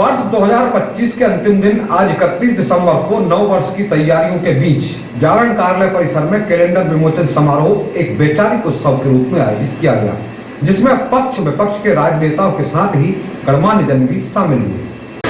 वर्ष 2025 के अंतिम दिन आज 31 दिसंबर को नव वर्ष की तैयारियों के बीच जागरण कार्यालय परिसर में कैलेंडर विमोचन समारोह एक वैचारिक उत्सव के रूप में आयोजित किया गया, जिसमें पक्ष विपक्ष के राजनेताओं के साथ ही गणमान्य जन भी शामिल हुए।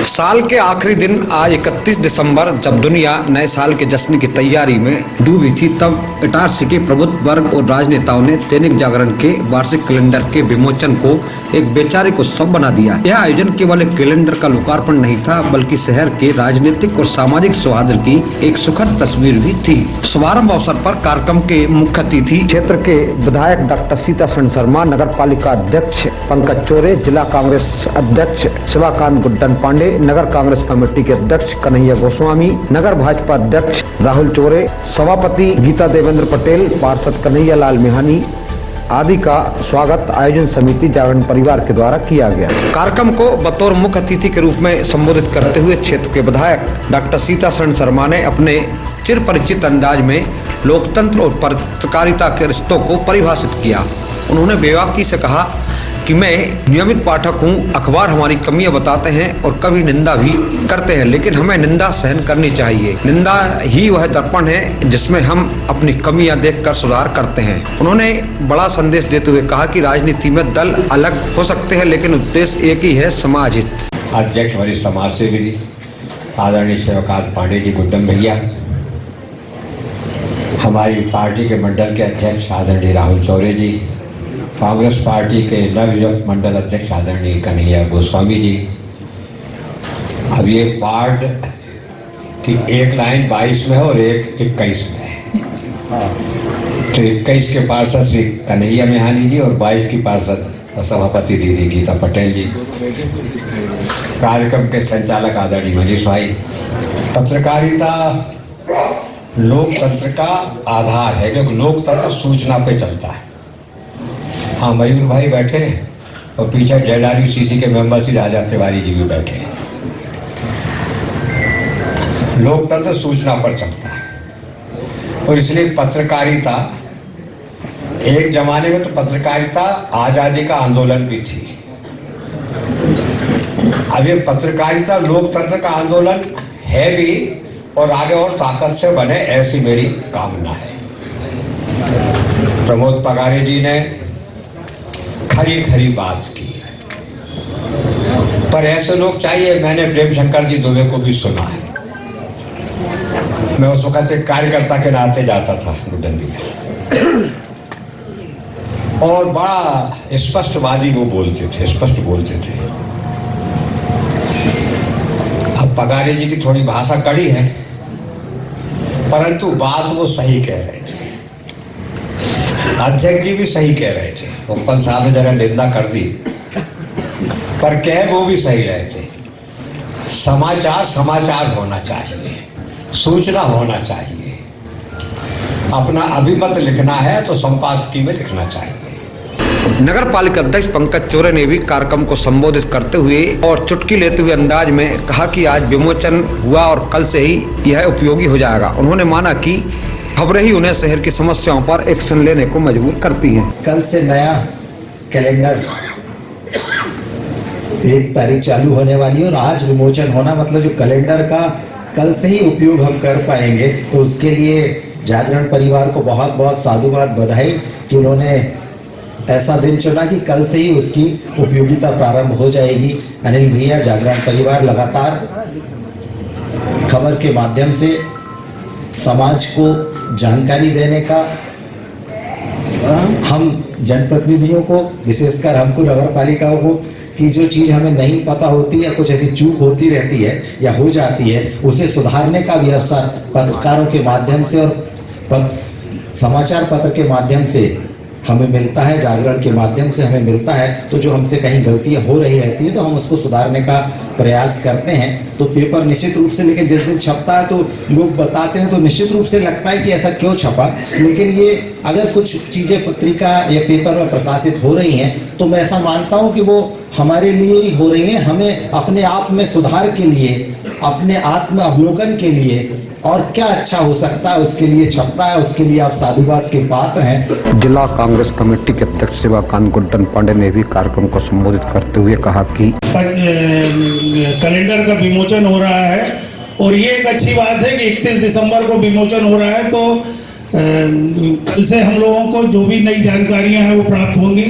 साल के आखिरी दिन आज 31 दिसंबर जब दुनिया नए साल के जश्न की तैयारी में डूबी थी, तब इटारसी के प्रबुद्ध वर्ग और राजनेताओं ने दैनिक जागरण के वार्षिक कैलेंडर के विमोचन को एक वैचारिक उत्सव बना दिया। यह आयोजन केवल एक कैलेंडर का लोकार्पण नहीं था, बल्कि शहर के राजनीतिक और सामाजिक सौहार्द की एक सुखद तस्वीर भी थी। शुभारंभ अवसर पर कार्यक्रम के मुख्य अतिथि क्षेत्र के विधायक डॉक्टर सीतासरण शर्मा, नगर पालिका अध्यक्ष पंकज चोरे, जिला कांग्रेस अध्यक्ष शिवाकांत गुड्डन पांडे, नगर कांग्रेस कमेटी के अध्यक्ष कन्हैया गोस्वामी, नगर भाजपा अध्यक्ष राहुल चोरे, सभापति गीता देवेंद्र पटेल, पार्षद कन्हैया लाल मिहानी आदि का स्वागत आयोजन समिति जागरण परिवार के द्वारा किया गया। कार्यक्रम को बतौर मुख्य अतिथि के रूप में संबोधित करते हुए क्षेत्र के विधायक डॉक्टर सीतासरण शर्मा ने अपने चिर परिचित अंदाज में लोकतंत्र और पत्रकारिता के रिश्तों को परिभाषित किया। उन्होंने बेबाकी से कहा कि मैं नियमित पाठक हूँ, अखबार हमारी कमियां बताते हैं और कभी निंदा भी करते हैं, लेकिन हमें निंदा सहन करनी चाहिए। निंदा ही वह दर्पण है जिसमें हम अपनी कमियां देखकर सुधार करते हैं। उन्होंने बड़ा संदेश देते हुए कहा कि राजनीति में दल अलग हो सकते हैं, लेकिन उद्देश्य एक ही है, समाज हित। अध्यक्ष वरिष्ठ समाज सेवी जी आदरणीय शिवकांत पांडे जी, गुड्डन भैया, हमारी पार्टी के मंडल के अध्यक्ष आदरणीय राहुल चौरे जी, कांग्रेस पार्टी के नवनियुक्त मंडल अध्यक्ष आदरणीय कन्हैया गोस्वामी जी। अब ये पार्ट की एक लाइन 22 में है और एक 21 में है। तो 21 के पार्षद श्री कन्हैया मिहानी जी और 22 की पार्षद सभापति दीदी गीता पटेल जी। कार्यक्रम के संचालक आदरणीय मनीष भाई। पत्रकारिता लोकतंत्र का आधार है, क्योंकि लोकतंत्र सूचना पे चलता है। हाँ, मयूर भाई बैठे और पीछे JRUCC के मेंबर श्री राजा तिवारी जी भी बैठे हैं। लोकतंत्र सूचना पर चलता है और इसलिए पत्रकारिता, एक जमाने में तो पत्रकारिता आजादी का आंदोलन भी थी। अब ये पत्रकारिता लोकतंत्र का आंदोलन है भी और आगे और ताकत से बने, ऐसी मेरी कामना है। प्रमोद पगारे जी ने खरी खरी बात की, पर ऐसे लोग चाहिए। मैंने प्रेम शंकर जी दुबे को भी सुना है। मैं उस वक्त एक कार्यकर्ता के नाते जाता था गुड्डन भैया, और बड़ा स्पष्टवादी वो बोलते थे, स्पष्ट बोलते थे। अब पगारे जी की थोड़ी भाषा कड़ी है, परंतु बात वो सही कह रहे थे। अध्यक्ष जी भी सही कह रहे थे। उपल साहब ने जरा निंदा कर दी, पर कह वो भी सही रहे थे। समाचार समाचार होना चाहिए, सूचना होना चाहिए। अपना अभिमत लिखना है तो संपादकीय में लिखना चाहिए। नगर पालिका अध्यक्ष पंकज चोरे ने भी कार्यक्रम को संबोधित करते हुए और चुटकी लेते हुए अंदाज में कहा कि आज विमोचन हुआ और कल से ही यह उपयोगी हो जाएगा। उन्होंने माना कि खबरें ही उन्हें शहर की समस्याओं पर एक्शन लेने को मजबूर करती हैं। कल से नया कैलेंडर 1 तारीख चालू होने वाली है और आज विमोचन होना, मतलब जो कैलेंडर का कल से ही उपयोग हम कर पाएंगे। तो उसके लिए जागरण परिवार को बहुत बहुत साधुवाद, बधाई कि उन्होंने ऐसा दिन चुना कि कल से ही उसकी उपयोगिता प्रारंभ हो जाएगी। अनिल भैया, जागरण परिवार लगातार खबर के माध्यम से समाज को जानकारी देने का, हम जनप्रतिनिधियों को, विशेषकर हमको नगर पालिकाओं को, कि जो चीज़ हमें नहीं पता होती है, कुछ ऐसी चूक होती रहती है या हो जाती है, उसे सुधारने का भी अवसर पत्रकारों के माध्यम से और समाचार पत्र के माध्यम से हमें मिलता है, जागरण के माध्यम से हमें मिलता है। तो जो हमसे कहीं गलतियां हो रही रहती है तो हम उसको सुधारने का प्रयास करते हैं। तो पेपर निश्चित रूप से, लेकिन जिस दिन छपता है तो लोग बताते हैं तो निश्चित रूप से लगता है कि ऐसा क्यों छपा। लेकिन ये अगर कुछ चीज़ें पत्रिका या पेपर में प्रकाशित हो रही हैं तो मैं ऐसा मानता हूँ कि वो हमारे लिए ही हो रही हैं। हमें अपने आप में सुधार के लिए, अपने आत्म अवलोकन के लिए और क्या अच्छा हो सकता है उसके लिए छपता है, उसके लिए आप साधुवाद के पात्र हैं। जिला कांग्रेस कमेटी के अध्यक्ष शिवाकांत गुड्डन पांडे ने भी कार्यक्रम को संबोधित करते हुए कहा कि कैलेंडर का विमोचन हो रहा है और ये एक अच्छी बात है कि 31 दिसंबर को विमोचन हो रहा है, तो कल से हम लोगों को जो भी नई जानकारियां हैं वो प्राप्त होंगी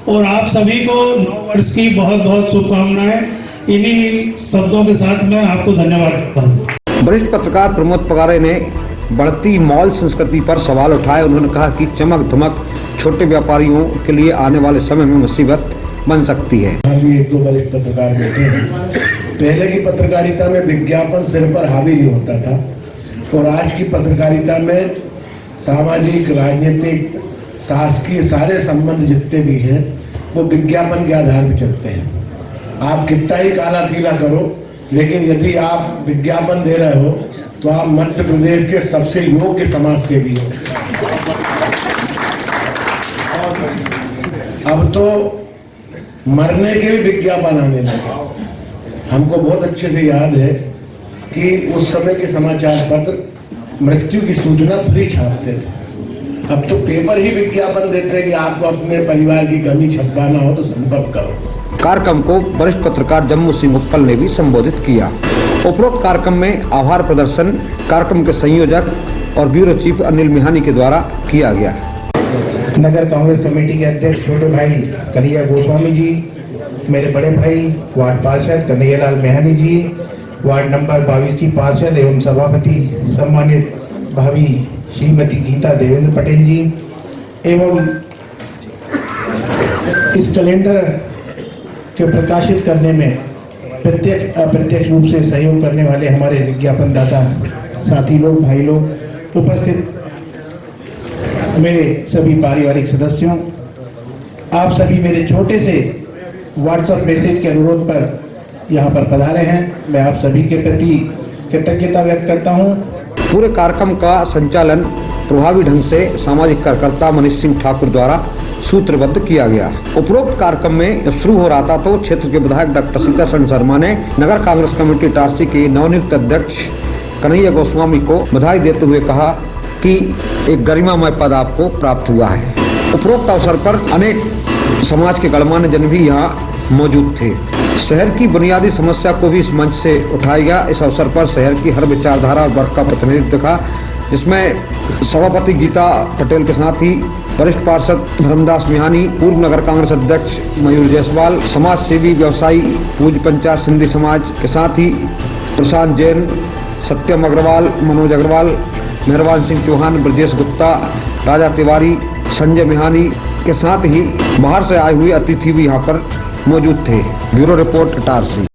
और आप सभी को नव वर्ष की बहुत बहुत शुभकामनाएं। इन्हीं शब्दों के साथ मैं आपको धन्यवाद देता हूँ। वरिष्ठ पत्रकार प्रमोद पगारे ने बढ़ती मॉल संस्कृति पर सवाल उठाए। उन्होंने कहा कि चमक धमक छोटे व्यापारियों के लिए आने वाले समय में मुसीबत बन सकती है। अभी एक दो वरिष्ठ पत्रकार बैठे हैं। पहले की पत्रकारिता में विज्ञापन सिर पर हावी नहीं होता था और आज की पत्रकारिता में सामाजिक, राजनीतिक, शासकीय सारे संबंध जितने भी हैं वो विज्ञापन के आधार पर चलते हैं। आप कितना ही काला पीला करो, लेकिन यदि आप विज्ञापन दे रहे हो तो आप मध्य प्रदेश के सबसे योग्य समाज सेवी हो। अब तो मरने के भी विज्ञापन आने लगे। हमको बहुत अच्छे से याद है कि उस समय के समाचार पत्र मृत्यु की सूचना फ्री छापते थे। अब तो पेपर ही विज्ञापन देते हैं कि आपको अपने परिवार की कमी छपवाना हो तो संपर्क करो। कार्यक्रम को वरिष्ठ पत्रकार जम्मू सिंह उपल ने भी संबोधित किया। उपरोक्त कार्यक्रम में आभार प्रदर्शन कार्यक्रम के संयोजक और ब्यूरो चीफ अनिल मिहानी के द्वारा किया गया। नगर कांग्रेस कमेटी के अध्यक्ष छोटे भाई कन्हैया गोस्वामी जी, मेरे बड़े भाई वार्ड पार्षद कन्हैयालाल मेहानी जी, वार्ड नंबर 22 की पार्षद एवं सभापति सम्मानित भाभी श्रीमती गीता देवेंद्र पटेल जी, एवं इस कैलेंडर के प्रकाशित करने में प्रत्यक्ष अप्रत्यक्ष रूप से सहयोग करने वाले हमारे विज्ञापन दाता साथी लोग, भाई लोग, उपस्थित मेरे सभी पारिवारिक सदस्यों, आप सभी मेरे छोटे से व्हाट्सएप मैसेज के अनुरोध पर यहाँ पर पधारे हैं। मैं आप सभी के प्रति कृतज्ञता व्यक्त करता हूँ। पूरे कार्यक्रम का संचालन प्रभावी ढंग से सामाजिक कार्यकर्ता मनीष सिंह ठाकुर द्वारा सूत्रबद्ध किया गया। उपरोक्त कार्यक्रम में जब शुरू हो रहा था तो क्षेत्र के विधायक डॉक्टर सीतासरण शर्मा ने नगर कांग्रेस कमेटी इटारसी के नवनियुक्त अध्यक्ष कन्हैया गोस्वामी को बधाई देते हुए कहा कि एक गरिमामय पद आपको प्राप्त हुआ है। उपरोक्त अवसर पर अनेक समाज के गणमान्य जन भी यहाँ मौजूद थे। शहर की बुनियादी समस्या को भी इस मंच से उठाया गया। इस अवसर पर शहर की हर विचारधारा और वर्ग का प्रतिनिधित्व था, जिसमें सभापति गीता पटेल के साथ ही वरिष्ठ पार्षद धर्मदास मिहानी, पूर्व नगर कांग्रेस अध्यक्ष मयूर जायसवाल, समाज सेवी व्यवसायी पूज्य पंचायत सिंधी समाज के साथ ही प्रशांत जैन, सत्यम अग्रवाल, मनोज अग्रवाल, मेहरबान सिंह चौहान, ब्रजेश गुप्ता, राजा तिवारी, संजय मिहानी के साथ ही बाहर से आए हुए अतिथि भी यहाँ पर मौजूद थे। Bureau report Itarsi.